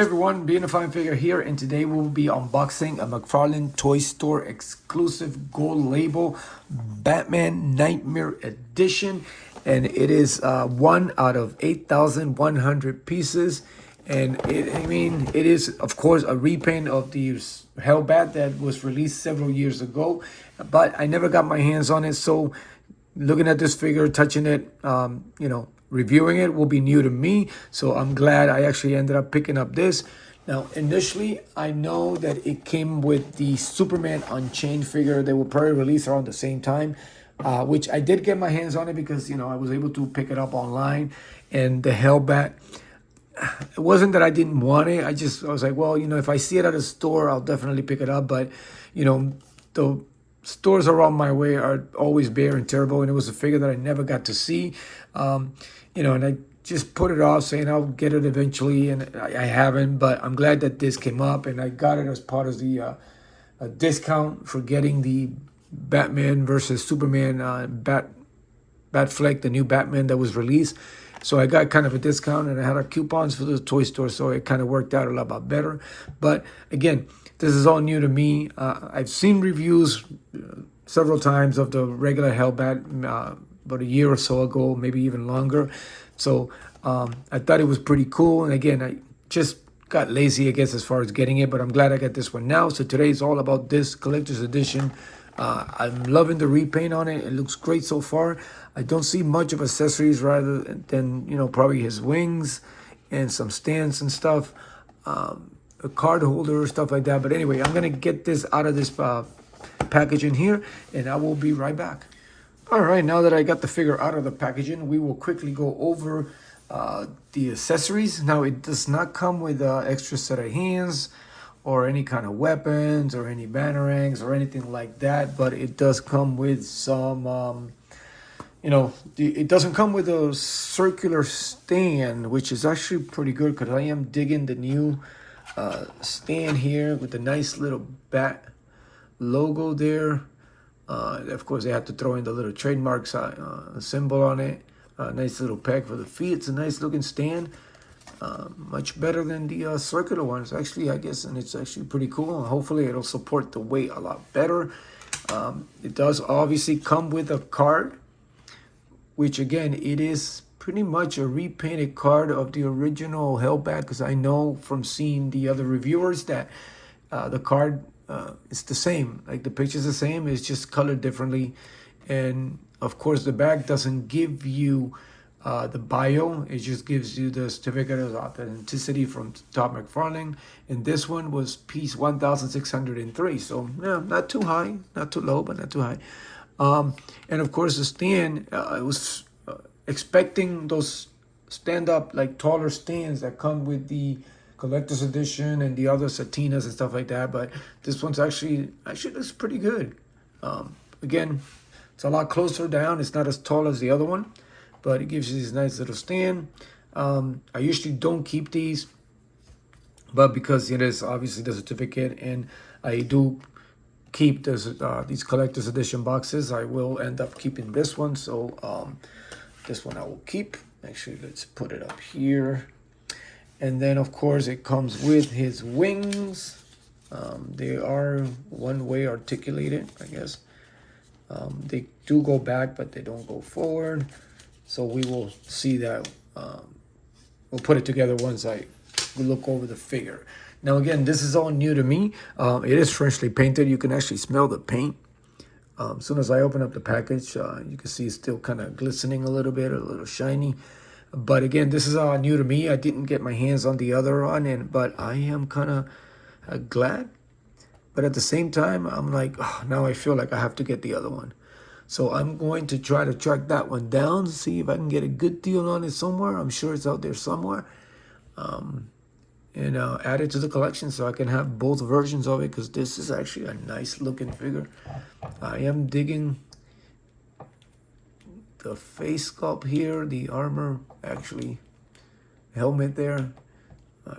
everyone, being a fine figure here, and today we'll be unboxing a Mcfarlane Toy Store exclusive gold label Batman Knightmare edition, and it is 1 out of 8,100 pieces. And it is of course a repaint of the Hellbat that was released several years ago, but I never got my hands on it. So looking at this figure, touching it, reviewing it will be new to me. So I'm glad I actually ended up picking up this. Now, initially, I know that it came with the Superman Unchained figure. They will probably release around the same time, which I did get my hands on it because, I was able to pick it up online. And the Hellbat, it wasn't that I didn't want it. I was like, well, if I see it at a store, I'll definitely pick it up. But, the stores around my way are always bare and terrible. And it was a figure that I never got to see. And I just put it off saying I'll get it eventually. And I haven't, but I'm glad that this came up. And I got it as part of the discount for getting the Batman versus Superman Batfleck, the new Batman that was released. So I got kind of a discount, and I had coupons for the toy store, so it kind of worked out a lot better. But again, this is all new to me. I've seen reviews several times of the regular Hellbat about a year or so ago, maybe even longer. So I thought it was pretty cool. And again, I just got lazy, I guess, as far as getting it, but I'm glad I got this one now. So today is all about this collector's edition. I'm loving the repaint on it. It looks great so far. I don't see much of accessories rather than, probably his wings and some stands and stuff, a card holder, stuff like that. But anyway, I'm going to get this out of this packaging here, and I will be right back. All right, now that I got the figure out of the packaging, we will quickly go over the accessories. Now, it does not come with an extra set of hands or any kind of weapons or any batarangs or anything like that, but it does come with some, it doesn't come with a circular stand, which is actually pretty good because I am digging the new stand here with the nice little bat logo there. Of course, they have to throw in the little trademark symbol on it. Nice little peg for the feet. It's a nice looking stand. Much better than the circular ones, actually, I guess, and it's actually pretty cool. Hopefully, it'll support the weight a lot better. It does obviously come with a card, which again, it is pretty much a repainted card of the original Hellbat, because I know from seeing the other reviewers that the card is the same. Like the picture's the same, it's just colored differently. And of course, the back doesn't give you the bio, it just gives you the certificate of authenticity from Todd McFarlane. And this one was piece 1,603. So yeah, not too high, not too low, but not too high. And of course, the stand, I was expecting those stand-up, like taller stands that come with the collector's edition and the other Satinas and stuff like that. But this one's actually looks pretty good. Again, it's a lot closer down. It's not as tall as the other one, but it gives you this nice little stand. I usually don't keep these, but because it is obviously the certificate, and I do keep these collector's edition boxes, I will end up keeping this one. So this one I will keep. Actually, let's put it up here. And then, of course, it comes with his wings. They are one-way articulated, I guess. They do go back, but they don't go forward. So we will see that. We'll put it together once I look over the figure. Now, again, this is all new to me. It is freshly painted. You can actually smell the paint. As soon as I open up the package, you can see it's still kind of glistening a little bit, a little shiny. But again, this is all new to me. I didn't get my hands on the other one, but I am kind of glad. But at the same time, I'm like, oh, now I feel like I have to get the other one. So I'm going to try to track that one down, see if I can get a good deal on it somewhere. I'm sure it's out there somewhere. And add it to the collection so I can have both versions of it, because this is actually a nice looking figure. I am digging the face sculpt here, the armor, actually, helmet there.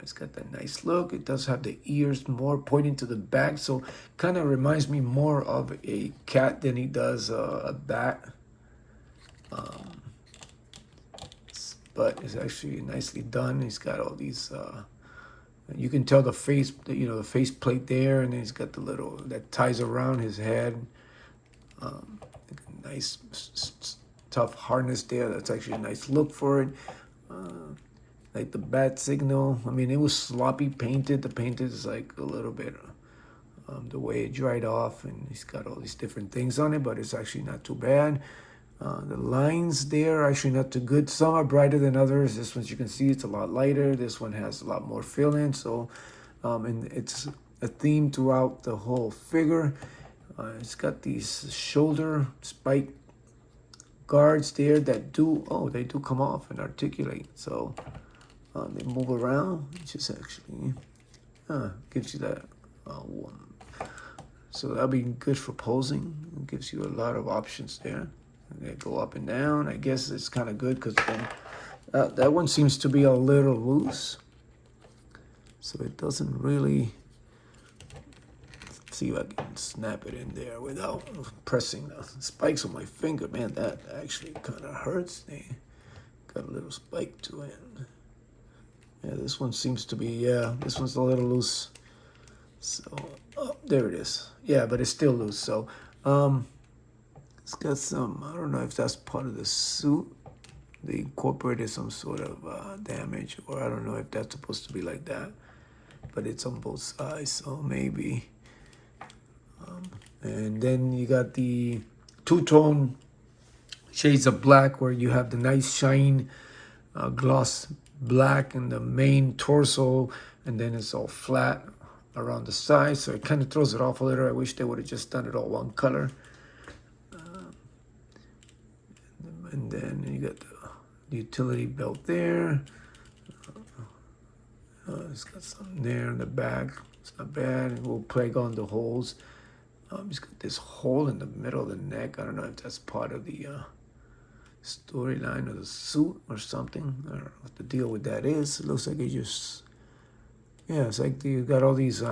It's got that nice look. It does have the ears more pointing to the back, so kind of reminds me more of a cat than he does a bat. But it's actually nicely done. He's got all these You can tell the face, the face plate there, and then he's got the little that ties around his head. Nice, tough harness there. That's actually a nice look for it. Like the bat signal. I mean, it was sloppy painted. The paint is like a little bit the way it dried off, and he's got all these different things on it, but it's actually not too bad. The lines there are actually not too good. Some are brighter than others. This one, you can see, it's a lot lighter. This one has a lot more fill in. So, and it's a theme throughout the whole figure. It's got these shoulder spike guards there that they do come off and articulate. So they move around. It just actually gives you that one. So that'll be good for posing. It gives you a lot of options there. They go up and down. I guess it's kind of good because then that one seems to be a little loose. So it doesn't really... See if I can snap it in there without pressing the spikes on my finger. Man, that actually kind of hurts. They got a little spike to it. Yeah, this one seems to be, this one's a little loose. So, there it is. Yeah, but it's still loose. So, it's got some, I don't know if that's part of the suit. They incorporated some sort of damage, or I don't know if that's supposed to be like that. But it's on both sides, so maybe... and then you got the two-tone shades of black where you have the nice shine gloss black in the main torso, and then it's all flat around the side, so it kind of throws it off a little. I wish they would have just done it all one color. And then you got the utility belt there. It's got something there in the back. It's not bad. And we'll plug on the holes. He's got this hole in the middle of the neck. I don't know if that's part of the storyline of the suit or something. I don't know what the deal with that is. It looks like it just... Yeah, it's like you got all these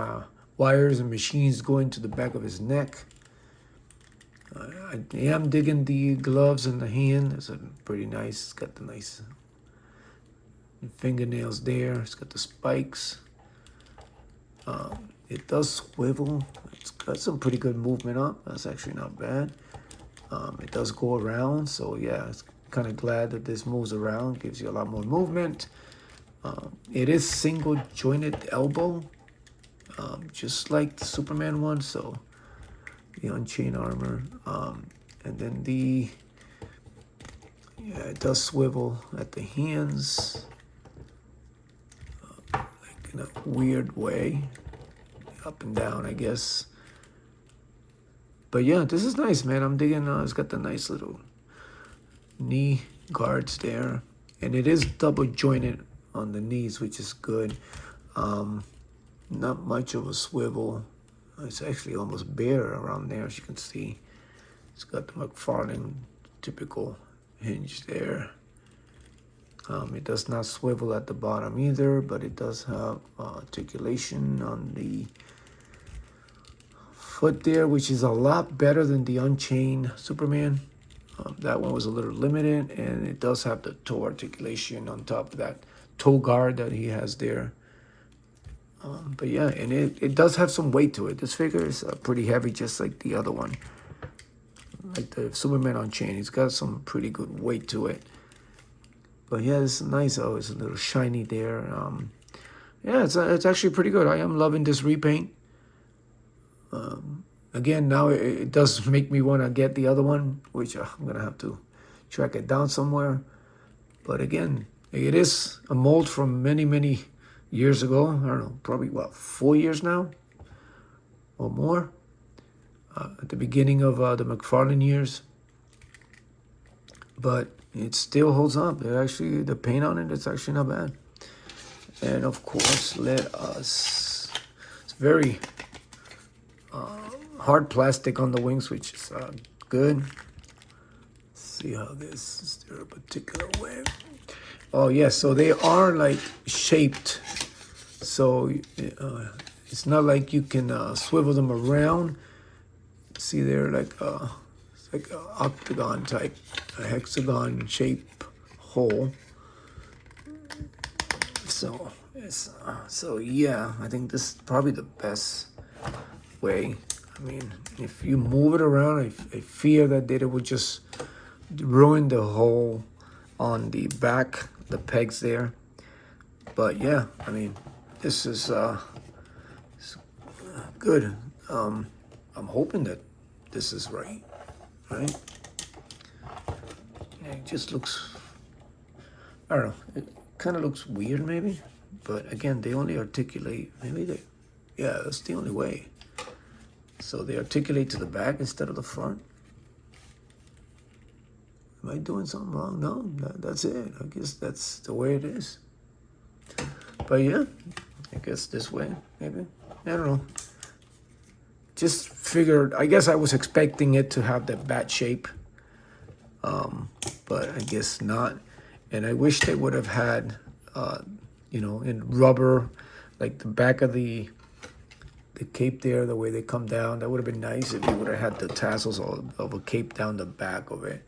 wires and machines going to the back of his neck. I am digging the gloves in the hand. It's pretty nice. It's got the nice fingernails there. It's got the spikes. It does swivel. It's got some pretty good movement up. That's actually not bad. It does go around. So yeah, it's kind of glad that this moves around. Gives you a lot more movement. It is single jointed elbow. Just like the Superman one. So the Unchained armor. And then it does swivel at the hands. Like in a weird way. Up and down, I guess. But yeah, this is nice, man. I'm digging. It's got the nice little knee guards there. And it is double jointed on the knees, which is good. Not much of a swivel. It's actually almost bare around there, as you can see. It's got the Mcfarlane typical hinge there. It does not swivel at the bottom either, but it does have articulation on the foot there, which is a lot better than the Unchained Superman. That one was a little limited, and it does have the toe articulation on top of that toe guard that he has there. But yeah, and it does have some weight to it. This figure is pretty heavy, just like the other one. Like the Superman Unchained. It's got some pretty good weight to it. But yeah, it's nice. Oh, it's a little shiny there. Yeah, it's actually pretty good. I am loving this repaint. Again, now it does make me want to get the other one, which I'm going to have to track it down somewhere. But again, it is a mold from many, many years ago. I don't know, probably, 4 years now or more. At the beginning of the Mcfarlane years. But it still holds up. The paint on it's actually not bad. And of course, it's very hard plastic on the wings, which is good. Let's see how this, is there a particular way? Oh yeah, so they are like shaped. So it's not like you can swivel them around. See, they're like it's like an octagon type, a hexagon shape hole. So So yeah, I think this is probably the best way. I mean, if you move it around, I fear that it would just ruin the hole on the back, the pegs there. But yeah, I mean, this is good. I'm hoping that this is right, right? Yeah, it just looks, I don't know, it kind of looks weird maybe, but again, they only articulate, yeah, that's the only way. So they articulate to the back instead of the front. Am I doing something wrong? No, that's it. I guess that's the way it is. But yeah, I guess this way, maybe. I don't know. Just figured, I guess I was expecting it to have that bat shape. But I guess not. And I wish they would have had, in rubber, like the back of the cape there, the way they come down. That would have been nice if you would have had the tassels of a cape down the back of it.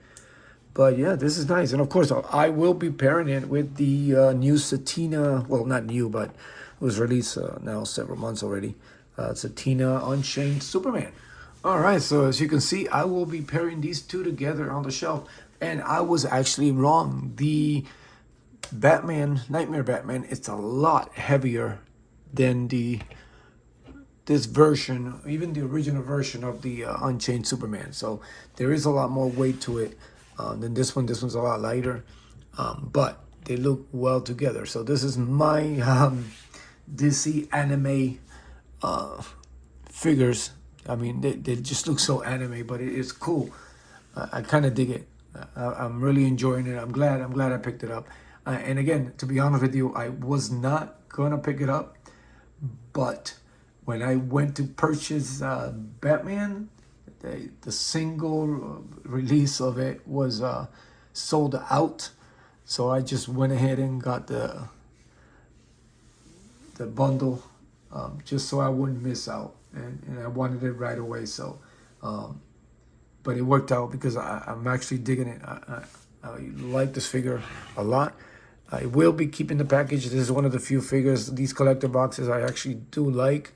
But yeah, this is nice. And of course, I will be pairing it with the new Satina. Well, not new, but it was released now several months already. Satina Unchained Superman. All right, so as you can see, I will be pairing these two together on the shelf. And I was actually wrong. The Batman, Knightmare Batman, it's a lot heavier than this version, even the original version of the Unchained Superman. So there is a lot more weight to it than this one. This one's a lot lighter, but they look well together. So this is my DC anime figures. I mean, they just look so anime, but it's cool. I kind of dig it. I'm really enjoying it. I'm glad I picked it up. And again, to be honest with you, I was not gonna pick it up, but when I went to purchase Batman, the single release of it was sold out. So I just went ahead and got the bundle just so I wouldn't miss out. And I wanted it right away. So, but it worked out because I'm actually digging it. I like this figure a lot. I will be keeping the package. This is one of the few figures, these collector boxes, I actually do like.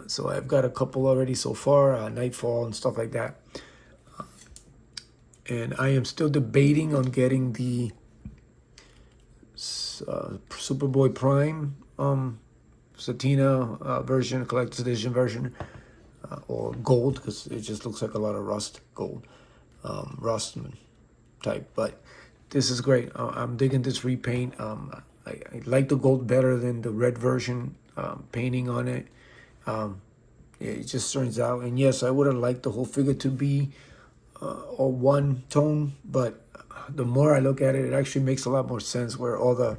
So I've got a couple already so far, Nightfall and stuff like that. And I am still debating on getting the Superboy Prime Satina version, collector's edition version, or gold, because it just looks like a lot of rust gold, rust type. But this is great. I'm digging this repaint. I like the gold better than the red version painting on it. It just turns out, and yes, I would have liked the whole figure to be a one tone, but the more I look at it, it actually makes a lot more sense, where all the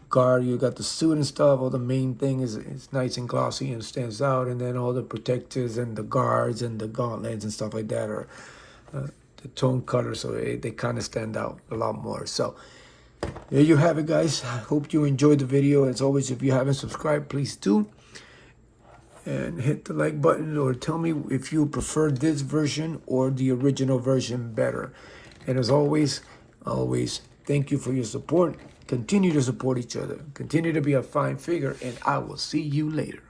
guard, you got the suit and stuff, all the main thing is nice and glossy and stands out, and then all the protectors and the guards and the gauntlets and stuff like that are the tone color, so they kind of stand out a lot more. So there you have it, guys. I hope you enjoyed the video. As always, if you haven't subscribed, please do. And hit the like button, or tell me if you prefer this version or the original version better. And as always, thank you for your support. Continue to support each other. Continue to be a fine figure, and I will see you later.